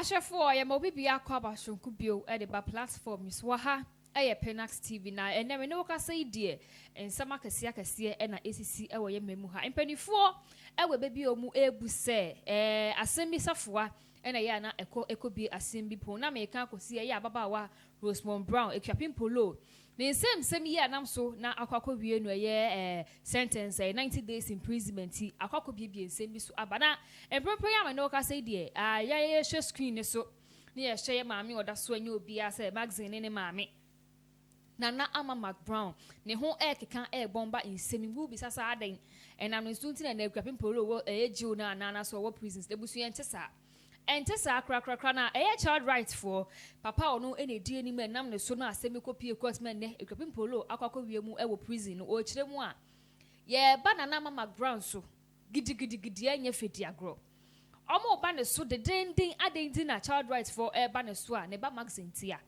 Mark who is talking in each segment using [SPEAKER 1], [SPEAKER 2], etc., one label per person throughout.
[SPEAKER 1] Ashafo ya mobi bia kwaba shonkubio e de ba platforms wa ha e Pinax TV na ene me no ka say die ensama kase e na esisi e wo ye memu ha empanifo e we bebi omu ebu se asemi safoa e na ya na ekobi asembi po na me kan kosi e ya baba wa McBrown ekwapim polo the same year nam so na akwakọ wie no ye sentence 90 days imprisonment akwakọ bie nsem bi so abana emproper ya ma no ka say de ya share screen so na ye share maami oda so anya obi a say magazine ne maami na ama McBrown ne ho keka bomba nsem bu bi sasa adan enam no stunti na ekwapim polo wo ejiu na so wo prisons de busu yentesa entesa kra na child rights for papa ono ene die ni me nam ne so na asemi kopie court men ne ekwapim polo akwakọ wie mu wo prison no o kire mu a ye banana mama McBrown so gidi anya fedi agro omo ba ne so de dendin adendin na child rights for ba ne so a ne ba Maxin tia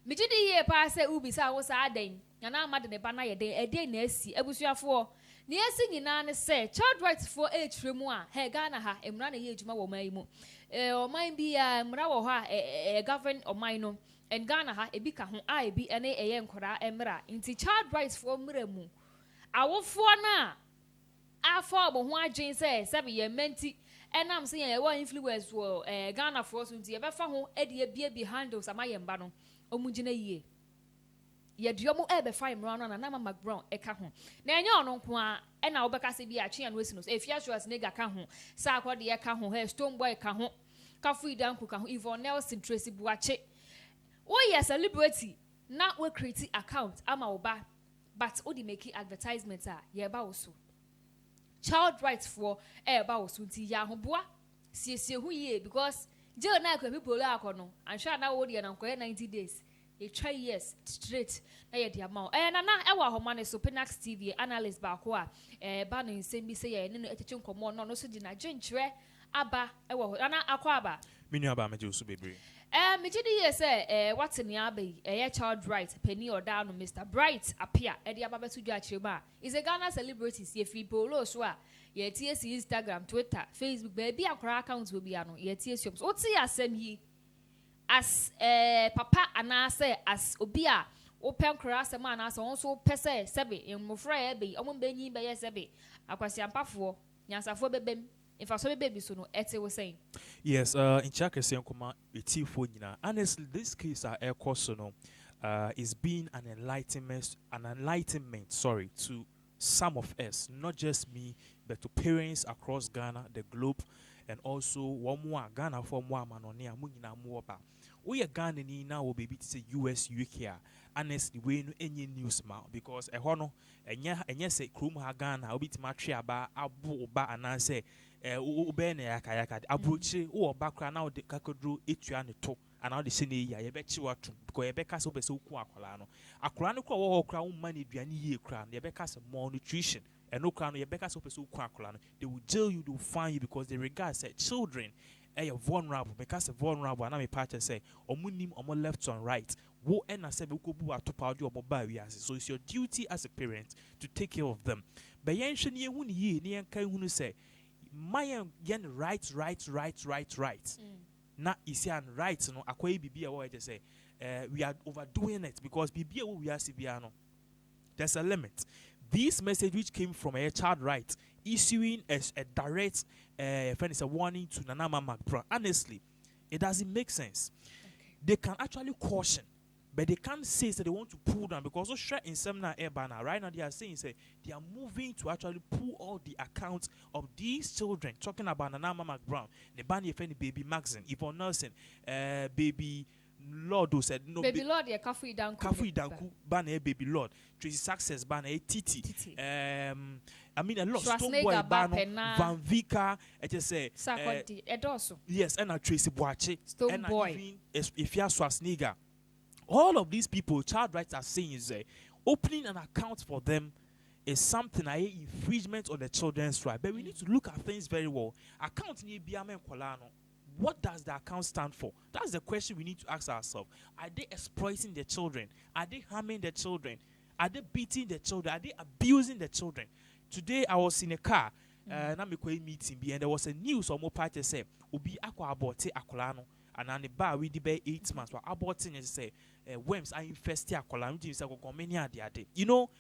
[SPEAKER 1] mejidi ye pa se ubi sa wo sa aden na amade ne ba na ye den na asi abusuafo ne asi nyina ne se child rights for mu a he Ghana ha emra na ye ejuma wo man mu oman bi a emra wo ha govern oman no en Ghana ha ebi ka ho a ebi ene eye nkora emra nti child rights for mra mu awofo na afọ bo ho adwen se be ye menti enam se ye wo influence wo Ghana for so nti ye be fa ho e de bia handles amayemba no omugina yie ye diomo ebe fine run na mama McBrown eka ho na enye ono nko a e na obeka se bi a twe anu esi no efia shuas nega ka ho sa akọ de ka ho he stone boy ka ho kafu idanku ka ho Yvonne Nelson Tracy Buache wo ye celebrity na we create account ama oba but o di make advertisement a ye ba wo so child rights for e ba wo so nti ya ho boa siesie hu ye because jail na kwa people la akono and sure na wo de na nko 90 days a 3 years straight na ye dia ma na e wa homa ne so Pinax TV analyst ba ko a ba no nsem bi se ye ne no eteche nkomo no so di na dwenkyerɛ aba e wo na akwa aba
[SPEAKER 2] menu aba meje so bebre
[SPEAKER 1] me gidi ye se what ne aba ye child right penny oda no Mr Bright appear e dia baba sudu akirema is a Ghana celebrity ye fi polo so a ye tie si Instagram Twitter Facebook ba bi akora accounts will be ano ye tie si o ti asem yi as papa anase as obi a open kora asem anase won so pese sebe mmofra ye be omo benyi be ye sebe akwasiampafo nyansafo bebem if I saw baby so no ete was saying
[SPEAKER 2] yes in chaka say nkoma etifo nyina honestly this case air course no is being an enlightenment to some of us, not just me but to parents across Ghana, the globe, and also one more Ghana for more manonea munyina more ba we are Ghana ni now will be to say US UK honestly we no any news ma because e hono enya say krum ha Ghana obi tima twa ba abo ba ananse ube na yakayaka abrochi wo ba kra na de kakodro etua ne to ana de se ne ya ye be chi watu because ye be ka so be so ku akola no kra wo kra wo ma ne duane yie kra ye be ka se malnutrition and no kra no ye be ka so be so ku akola no they will jail you, they will fine you because they regard say children vulnerable because vulnerable and me part say omunim omo left and right wo na say be ko bu atopa odi omo ba wi ase so it's your duty as a parent to take care of them but yen hwe ne hu ne yie ne yen kan hu no say my yen right na isi and right no akwai bibia wo just say we are overdoing it because bibia wo we are sibia no there's a limit. This message which came from a child right issuing as a direct friend is a warning to Nanama McBrown. Honestly, it doesn't make sense. Okay. They can actually caution, but they can't say that they want to pull down because also share in seminar banner right now they are saying say they are moving to actually pull all the accounts of these children talking about Nanama McBrown, the banner baby Maxin, Yvonne Nelson, baby Lord who said no
[SPEAKER 1] baby Lord ya kafu idanku
[SPEAKER 2] banner baby Lord Tracy Success banner Titi I mean a lot Stone Boy banner Van Vika I just say yes and Tracy Buache
[SPEAKER 1] Stone Boy
[SPEAKER 2] if you are Swasniga all of these people child rights are saying is opening an account for them is something infringement on the children's right but we need to look at things very well account ni biame kolano. What does the account stand for? That's the question we need to ask ourselves. Are they exploiting the children? Are they harming the children? Are they beating the children? Are they abusing the children? Today I was in a car na me kɔ meeting bi, and there was a news on mo party say obi akɔ aborte akola no and the bar we be 8 months but aborting and say worms are infested akola no say go many ade. You know,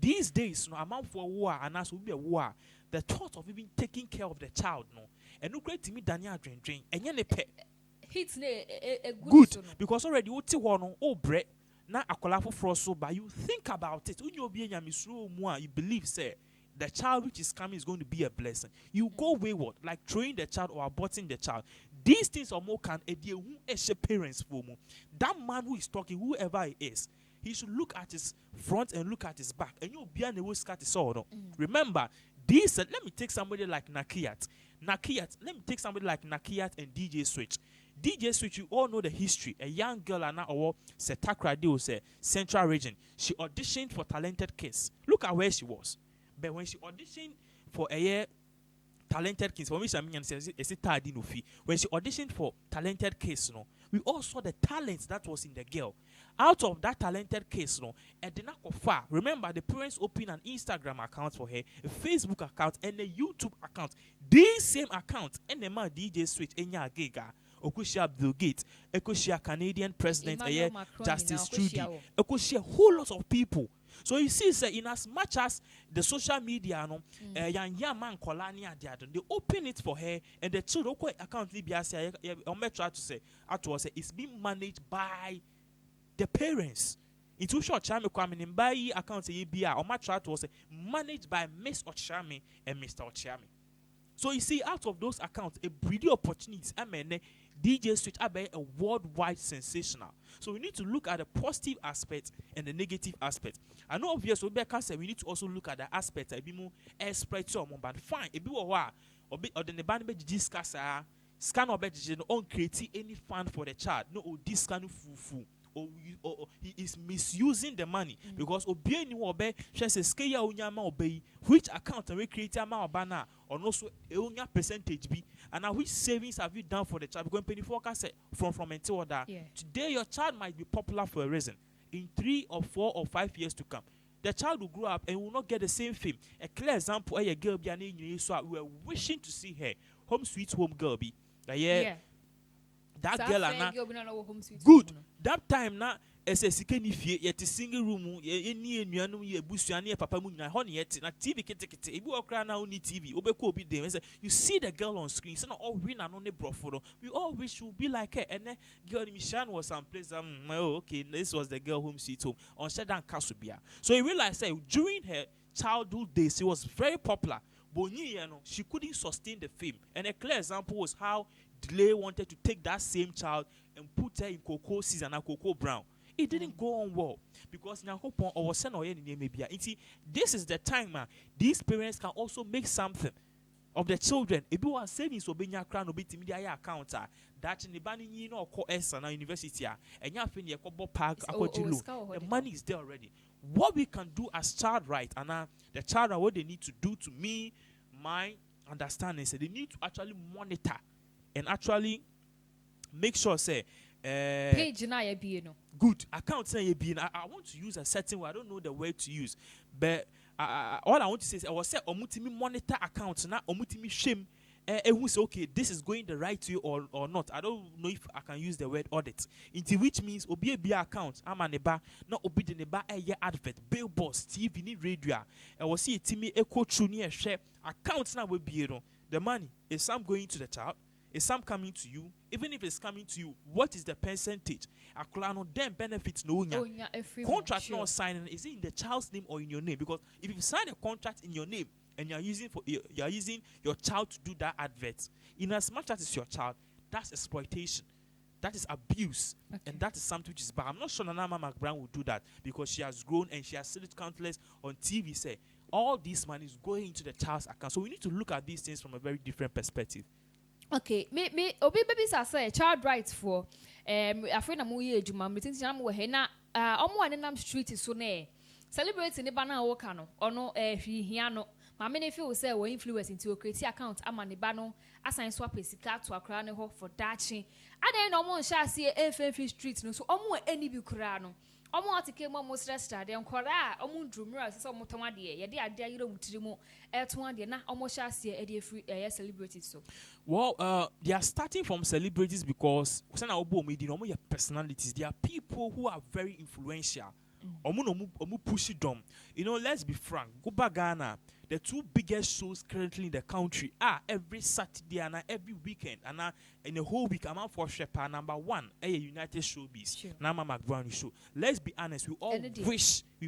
[SPEAKER 2] these days no amount for war and as will be a war, the thought of even taking care of the child no and no great to me Daniel drain and yen pet
[SPEAKER 1] hits
[SPEAKER 2] good because already what you want oh bread na akola for so but you think about it when you be you believe say the child which is coming is going to be a blessing. You go wayward, like throwing the child or aborting the child. These things are more can who is parents for mu. That man who is talking, whoever he is, he should look at his front and look at his back. And you'll be on the way scat is all. No? Remember, this let me take somebody like Nakiat. Let me take somebody like Nakiat and DJ Switch. DJ Switch, you all know the history. A young girl and now Setakra was a Central Region. She auditioned for Talented Kids. Look at where she was. But when she auditioned for a year Talented Kids, for me, when she auditioned for Talented Kids, no, we all saw the talent that was in the girl. Out of that Talented Kids, no, and then far. Remember, the parents opened an Instagram account for her, a Facebook account, and a YouTube account. These same accounts, and the man DJ Switch, Enya Giga, Okushia Bill Gates, Okushia Canadian President, Justice Trudy, Okushia whole lot of people. So you see, say, in as much as the social media, no, young man Kolani they open it for her, and the children account try to say, it's being managed by the parents. In too short, Chami coming in by account or my try to say managed by Miss Ochami and Mr. Ochami. So you see, out of those accounts, a breeding opportunities, DJ Switch are a worldwide sensational. So we need to look at the positive aspect and the negative aspect. I know obviously we need to also look at the aspect a bit more spread to but fine. A bit or the band discuss scan or on creating any fund for the child. No, this kind of fufu. Or he is misusing the money because obey ni obe just a scale unyama obey which account and we create amount banner or also a percentage be and now which savings have you done for the child because penny forecast from until that today your child might be popular for a reason in 3 or 4 or 5 years to come the child will grow up and will not get the same fame. A clear example a girl be so we were wishing to see her home sweet home girl be that girl good that time na SS can if yet a single room ye busuani papa munya honey yet na TV kete ebi okra na only TV obeko be there you see the girl on screen so not all win and only broforo we all wish you be like her and girl Michan was someplace okay this was the girl whom she home on Shedan Kasubia so you realize during her childhood days she was very popular but she couldn't sustain the fame and a clear example was how Delay wanted to take that same child and put her in Cocoa Season and Cocoa Brown. It didn't go on well because this is the time, man. These parents can also make something of the children. If you are savings or being a crown or beating media account, that in the banning or co-S university, and you have a park, the money is there already. What we can do as child right and the child what they need to do to me, my understanding is that they need to actually monitor and actually make sure say
[SPEAKER 1] page na ye be no
[SPEAKER 2] good account say ye be I want to use a certain word I don't know the word to use but all I want to say is I was say omutimi monitor account na omutimi shame who say okay this is going the right way or not. I don't know if I can use the word audit into which means obi be account amaneba na obi de neba advert billboards TV ni radio I was see timi echo true ni share account na we be no the money is some going to the child. Is some coming to you? Even if it's coming to you, what is the percentage? Aklano then benefits no contract not signing. Is it in the child's name or in your name? Because if you sign a contract in your name and you're using your child to do that advert, in as much as it's your child, that's exploitation. That is abuse. And that is something which is bad. I'm not sure Nana McBrown will do that because she has grown and she has seen it countless on TV say all this money is going into the child's account. So we need to look at these things from a very different perspective.
[SPEAKER 1] Okay, me obi baby say child rights for afre na mo ye adwuma metin na mo he na omo ane nam street so na celebrate ne ba na wo ka no ono hwihia no ma me ne feel say we influence into o create account ama ne ba no assign swap esika to akra ne ho for dachi adan no mo nsha ase efefi street no so omo ani bi kura no omo atike mo mo stress de nkora omo ndrumura se omo ton ade ye de ade ayiro mutiri mu eton ade na omo sha ase e de free celebrities so.
[SPEAKER 2] Well, they are starting from celebrities because omo personalities. There are people who are very influential. Omo push them. You know, let's be frank. Go back Ghana. The two biggest shows currently in the country are every Saturday and every weekend. And in the whole week, I'm out for Shepherd. Number one, a United Showbiz. Sure. Nama McBrown show. Let's be honest, we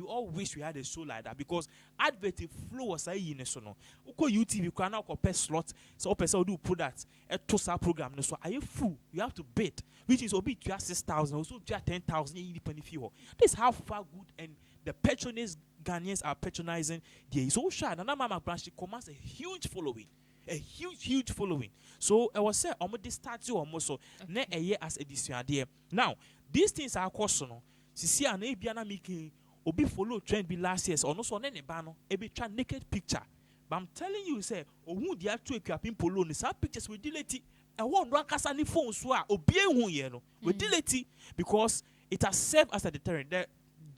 [SPEAKER 2] all wish we had a show like that because advert flow was a no. Uko YouTube, you can now compare slot. So person do put that a TOSA program. So are you fool? You have to bid, which is obi to 6,000, also to 10,000 independent fee. This is how far good and the patronage Ghanaians are patronizing the social. And Nama McBrown, she commands a huge following. A huge following. So I was saying, this starts you almost so ne a year as edition there. Now, these things are costing. See, an Abiana making obi follow trend be last year's or no so any banner, a bit naked picture. But I'm telling you, say, who the actual equipping polo is our pictures we delete it. I won't rank us any phones who are obeying we delete it because it has served as a deterrent.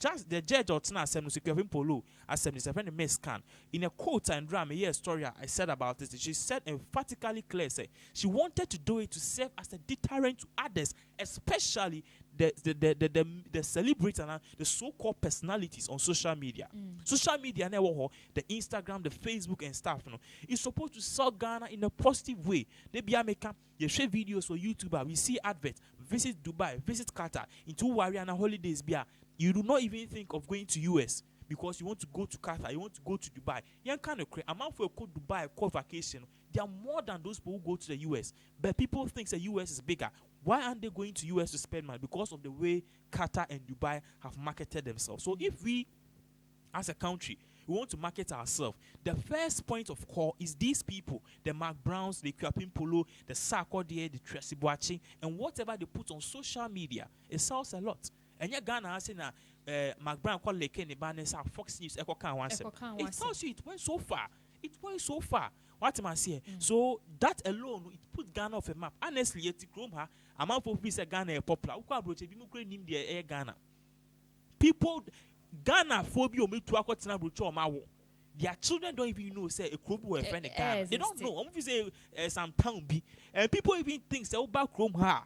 [SPEAKER 2] Just the judge or Tina Assembly Security Polo Assembly Secretary Miss Khan in a quote and drama story I said about this. She said emphatically clear say she wanted to do it to serve as a deterrent to others, especially the celebrities and the so-called personalities on social media. Social media now the Instagram, the Facebook and stuff. You know, it's supposed to sell Ghana in a positive way. They be making you share videos for YouTuber. We see adverts. Visit Dubai, visit Qatar, into Wariana holidays. You do not even think of going to US because you want to go to Qatar, you want to go to Dubai. You kind of crazy. Amount for a code Dubai, a code vacation. There are more than those people who go to the US. But people think the US is bigger. Why aren't they going to US to spend money? Because of the way Qatar and Dubai have marketed themselves. So if we, as a country, we want to market ourselves, the first point of call is these people, the McBrowns, the Kwapin Polo, the Sarko, the Tracy Boachi, and whatever they put on social media. It sells a lot. And your Ghana has seen McBrown called Lake and the Fox News Echo Can once. It tells you it went so far. It went so far. What am I saying? So that alone, it put Ghana off a map. Honestly, yet I'm out for peace. Ghana popular. Ghana. People, Ghana phobia me to akọ tena brocho mawo. Their children don't even know say a club will friend the Ghana. They don't know. I'm say some town be. And people even think say about Chrome ha.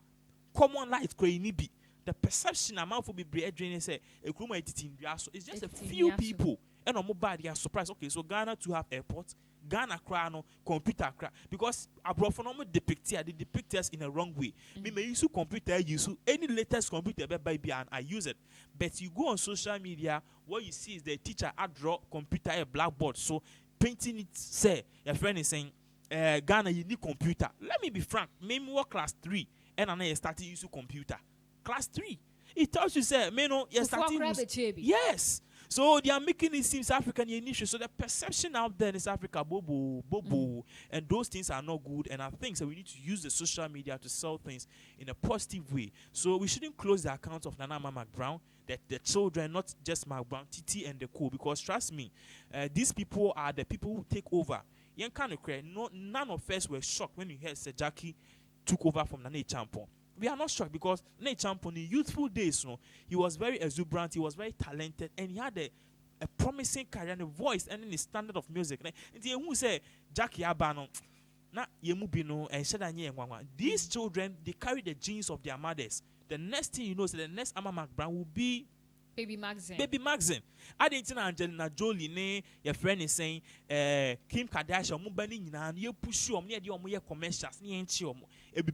[SPEAKER 2] Common life crazy be. The perception amount for be brethren say a Chrome editing it's just a few people. And on mobile they are surprised. Okay, so Ghana to have airports. Ghana crano computer cra because abroad for normal they depict us in a wrong way. Me use computer use any latest computer baby and I use it. But you go on social media, what you see is the teacher draw computer a blackboard. So painting it say your friend is saying Ghana you need computer. Let me be frank, maybe work class 3 and I started using computer. Class 3. It tells you say me no you starting yes. So they are making it seem African initiative. So the perception out there in South Africa, bobo, and those things are not good. And I think so we need to use the social media to sell things in a positive way. So we shouldn't close the account of Nana McBrown, that the children, not just McBrown, Titi and the co. Because trust me, these people are the people who take over. None of us were shocked when you heard Sir Jackie took over from Nana Champon. We are not shocked because Nate Champon in youthful days, he was very exuberant, he was very talented, and he had a promising career and a voice and the standard of music. And who say Jackie Abano, na yemubino and Shadanye and these children they carry the genes of their mothers. The next thing you know, so the next Amma McBrown will be
[SPEAKER 1] Baby Maxin.
[SPEAKER 2] Baby Maxin. I didn't know Angelina Jolie, ne, your friend is saying, Kim Kardashian, Mubani, and you push you on near the commercials, near Chiom,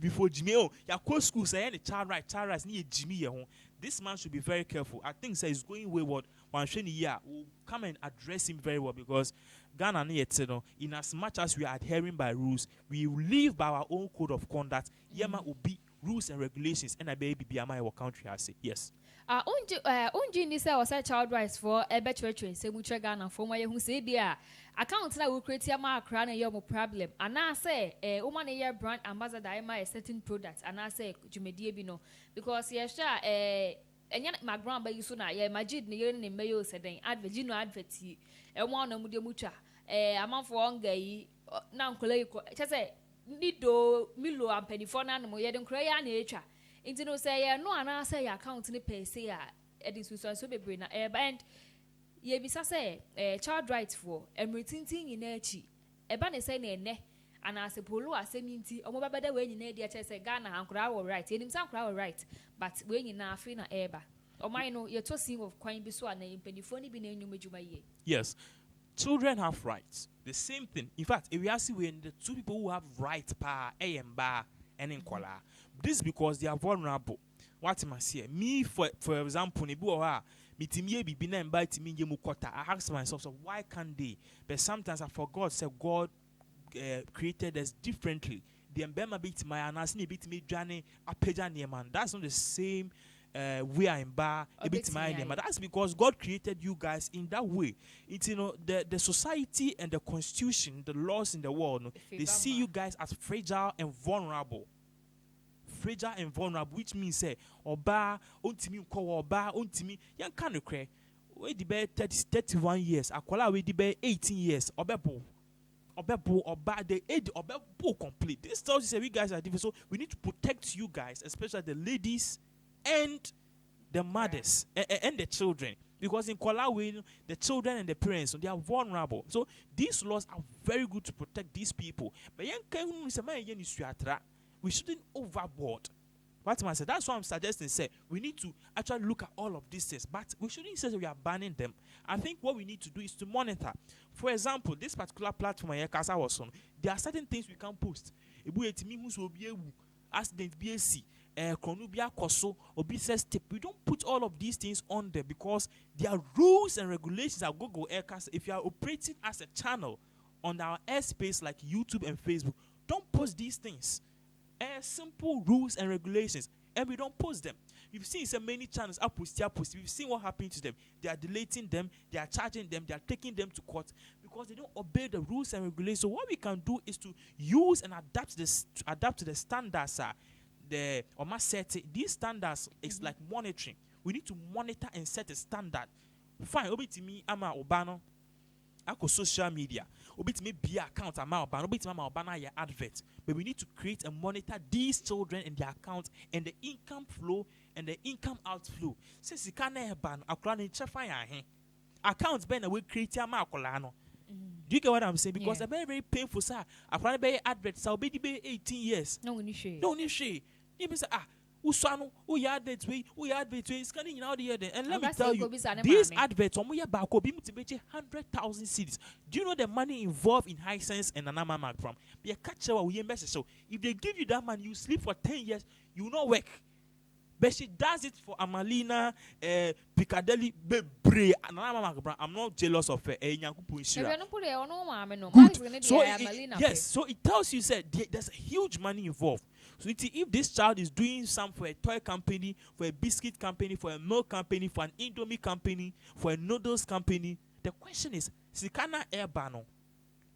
[SPEAKER 2] before Jimmy. Oh, your co school say any child right, near Jimmy. This man should be very careful. I think he's going wayward. One year will come and address him very well because Ghana, in as much as we are adhering by rules, we live by our own code of conduct. Yema will be rules and regulations, and I baby be our country. I say yes.
[SPEAKER 1] Unji ni say was a child rights for a better train say much Ghana for my who say bia account na we create ma akra na your problem and I say woman year brand ambassador am a certain product and I say jumedie bi no because ye sha enya McBrown ba yuso na ye Majid ne yere ne mayo seden advert no advert e mo na mu de mutwa amanfo onga yi na nkola yi ko say nido milo ampani for na no ye de nkra ya na etwa. Into no say no and I say account ni pay say edin so bebre na and ye bisa say child rights for emretintin nyina achi eba ne say na ene ana ase polo asemi nti omo babada we nyina dia che say Ghana hankura wo right enim san kura wo right but we nyina afi na eba omai no ye to scene of kwan bi so ana impenifo ni bi na enyum adwuma ye.
[SPEAKER 2] Yes, children have rights. The same thing. In fact, if we are seeing the two people who have rights, pa, Mba, and in Kola, this is because they are vulnerable. What am I saying? Me, for example, I ask myself, so why can't they? But sometimes I forgot, say God created us differently. The Mbema bit my anasini bit me journey apeja man. That's not the same way I'm bar a bit my name. That's because God created you guys in that way. It's the society and the constitution, the laws in the world, they see you guys as fragile and vulnerable. Fragile and vulnerable, which means say oba ontimi ko oba ontimi yan kan kre we di be 31 years akola we di be 18 years obebo oba the age obebo complete. This tells you say we guys are different, so we need to protect you guys, especially the ladies and the mothers and the children, because in Kolawe the children and the parents, they are vulnerable. So these laws are very good to protect these people, but we shouldn't overboard. What I said, that's why I'm suggesting, say, we need to actually look at all of these things, but we shouldn't say we are banning them. I think what we need to do is to monitor. For example, this particular platform, there are certain things we can post. Accident BAC, Kronubia Koso, Obisa Step. We don't put all of these things on there because there are rules and regulations at Google Aircast. If you are operating as a channel on our airspace like YouTube and Facebook, don't post these things. Simple rules and regulations, and we don't post them. You've seen so many channels up post. We've seen what happened to them. They are deleting them, they are charging them, they are taking them to court because they don't obey the rules and regulations. So what we can do is to use and adapt to the standards. These standards is like monitoring. We need to monitor and set a standard. Fine, obi to me, I'm a Obano. Ako social media. Obi to me be account ama Obano. Obi to me Obana ya advert. But we need to create and monitor these children and their accounts and the income flow and the income outflow. Since you can't ban akula chefa ya hen. Accounts ben we create ama akula no. Do you get what I'm saying? Because it's very, very painful, sir. Akula be advert so be 18 years.
[SPEAKER 1] No ni share.
[SPEAKER 2] No ni share. You say Usano, who yard that way, it's coming out here. And let me tell you, these adverts, 100,000 cities. Do you know the money involved in high sense and another McBrown? Be a catcher, we message. So if they give you that money, you sleep for 10 years, you will not work. But she does it for Amalina, Piccadilly, Bebre, and McBrown. I'm not jealous of her. So it tells you, said there's a huge money involved. So if this child is doing some for a toy company, for a biscuit company, for a milk company, for an Indomie company, for a noodles company, the question is, Sikana Airbano,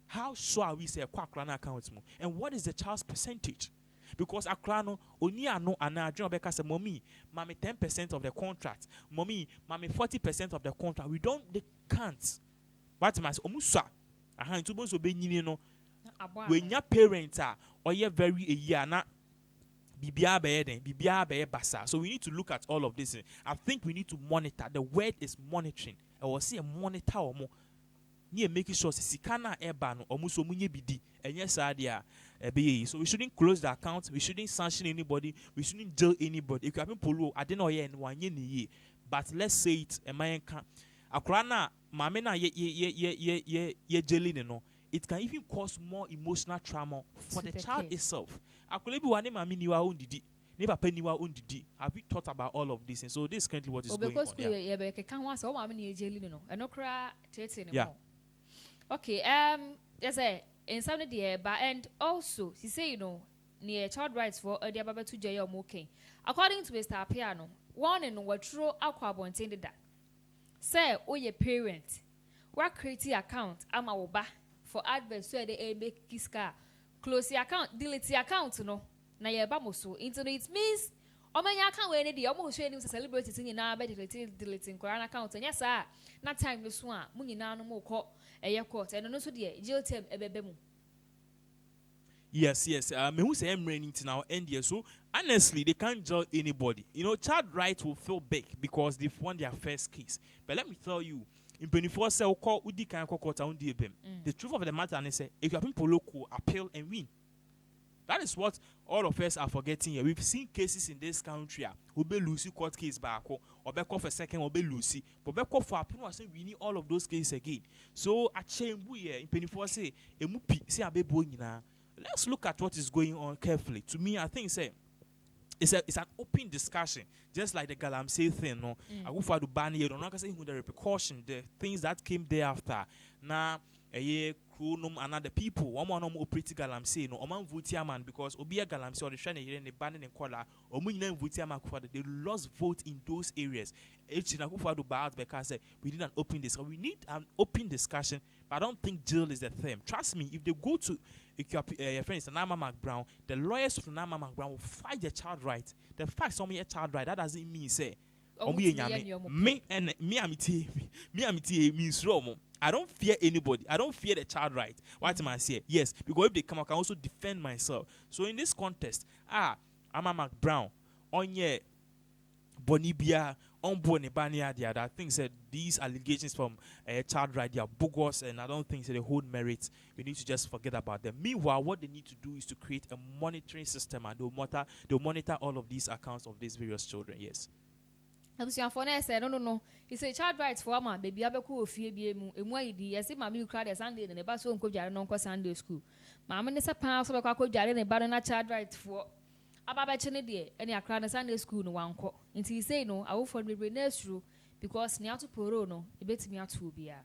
[SPEAKER 2] how sure are we say a Kwakrana account? And what is the child's percentage? Because Akrano, only I know, and I join Becca say, Mommy, 10% of the contract. Mommy, 40% of the contract. They can't. What am I saying? Omusa, I had to be when your parents are, or you're very a year now. So we need to look at all of this. I think we need to monitor. The word is monitoring. I will see a monitor or more. Near making sure Sikana Eban or Musomunye BD. And yes, idea. So we shouldn't close the account. We shouldn't sanction anybody. We shouldn't jail anybody. If you have polo, I don't know and 1 year. But let's say it. A man can. Akrana, Mamena ye jelly no. It can even cause more emotional trauma for the child itself. Have you thought about all of this? And so this is currently what is going on. Yeah.
[SPEAKER 1] Okay, there's a in some of the but and also she say near child rights for the Baba to Jay Moking. According to Mr. Piano, one and what true aqua intended that. Say, your parent, what create account, I'm a oba. For adverts so they make kiska close the account, delete the account, na ye bamoso into it means my account when the almost showing celebrities in our bed deleting Quran account and yes sir not time to swan muni no more court a year court and also the jail term a bebemu.
[SPEAKER 2] Yes. Me who say I'm raining to now end here. So honestly, they can't judge anybody. You know, child rights will feel big because they've won their first case. But let me tell you, in 24 cell call Udi can court on the truth of the matter and say if you have people local appeal and win. That is what all of us are forgetting here. We've seen cases in this country who be Lucy court case back or back off a second or be Lucy, but back off for appeal and say we need all of those cases again. So at Chambu here in 24 say a mupi say a baby. Let's look at what is going on carefully. To me, I think it's an open discussion, just like the Galamsey thing. No, I go for the ban here. Don't know say the repercussion, the things that came thereafter. Now, a year crew another people. One more pretty Galamsey. No, man vote man because Obia Galamsey or the Shane here in the ban in color. Or we name vote man for they lost vote in those areas. It's na go for the bad because we need an open discussion. We need an open discussion. But I don't think jail is the theme. Trust me, if they go to your friend is Nama McBrown, the lawyers of Nama McBrown will fight the child right. The fact some a child right, that doesn't mean say me means wrong. I don't fear anybody. I don't fear the child right. What am I saying? Yes, because if they come, I can also defend myself. So in this contest, I'm a McBrown on your Bonibia on Bonibania. The other things said these allegations from child right, they are bogus, and I don't think they hold merit. We need to just forget about them. Meanwhile, what they need to do is to create a monitoring system, and they'll monitor all of these accounts of these various children. Yes.
[SPEAKER 1] No. He said child rights for my baby abeku ofie bi emu emu ayidi yesi mama kura de Sunday ne ba so nko dware no nko Sunday school. Mama ne se pan so be kwa dware ne ba no na child rights for ababa che ne de ene akra na Sunday school no wanko. Nti he say no awo for me na suru because ne ato poro no ebetimi ato bia.